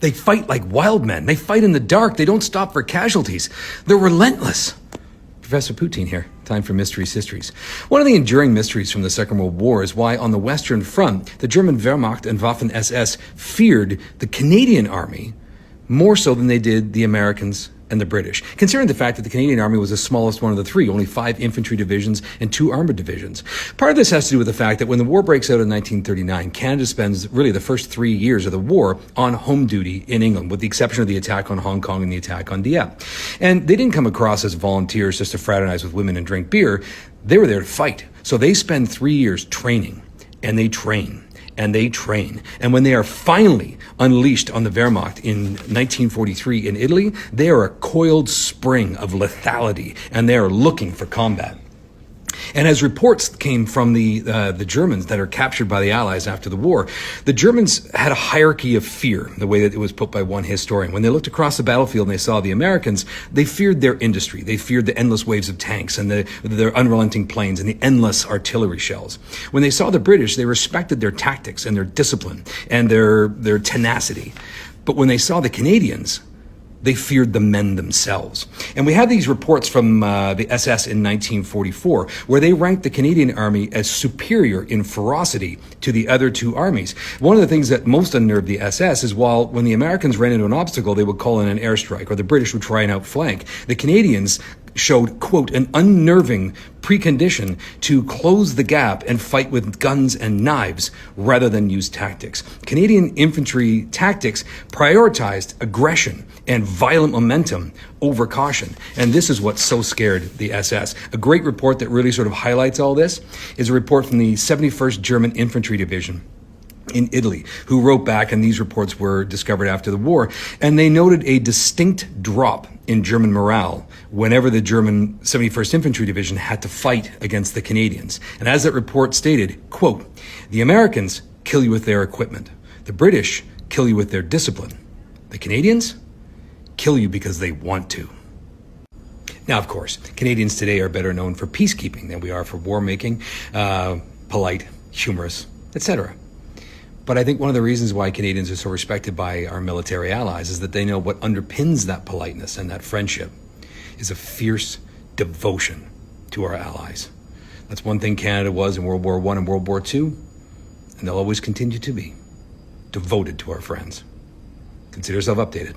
They fight like wild men. They fight in the dark. They don't stop for casualties. They're relentless. Professor Poutine here. Time for Mysteries Histories. One of the enduring mysteries from the Second World War is why on the Western Front, the German Wehrmacht and Waffen-SS feared the Canadian Army more so than they did the Americans and the British, considering the fact that the Canadian Army was the smallest one of the three, only 5 infantry divisions and 2 armored divisions. Part of this has to do with the fact that when the war breaks out in 1939, Canada spends really the first 3 years of the war on home duty in England, with the exception of the attack on Hong Kong and the attack on Dieppe. And they didn't come across as volunteers just to fraternize with women and drink beer. They were there to fight. So they spend 3 years training, and they train. And they train. And when they are finally unleashed on the Wehrmacht in 1943 in Italy, they are a coiled spring of lethality, and they are looking for combat. And as reports came from the Germans that are captured by the Allies after the war, the Germans had a hierarchy of fear, the way that it was put by one historian. When they looked across the battlefield and they saw the Americans, they feared their industry. They feared the endless waves of tanks and their unrelenting planes and the endless artillery shells. When they saw the British, they respected their tactics and their discipline and their tenacity. But when they saw the Canadians, they feared the men themselves. And we have these reports from the SS in 1944, where they ranked the Canadian Army as superior in ferocity to the other 2 armies. One of the things that most unnerved the SS is when the Americans ran into an obstacle, they would call in an airstrike, or the British would try and outflank. The Canadians showed, quote, an unnerving precondition to close the gap and fight with guns and knives rather than use tactics. Canadian infantry tactics prioritized aggression and violent momentum over caution. And this is what so scared the SS. A great report that really sort of highlights all this is a report from the 71st German Infantry Division in Italy, who wrote back, and these reports were discovered after the war, and they noted a distinct drop in German morale whenever the German 71st Infantry Division had to fight against the Canadians. And as that report stated, quote, the Americans kill you with their equipment. The British kill you with their discipline. The Canadians kill you because they want to. Now, of course, Canadians today are better known for peacekeeping than we are for war making, polite, humorous, etc. But I think one of the reasons why Canadians are so respected by our military allies is that they know what underpins that politeness and that friendship is a fierce devotion to our allies. That's one thing Canada was in World War I and World War II, and they'll always continue to be devoted to our friends. Consider yourself updated.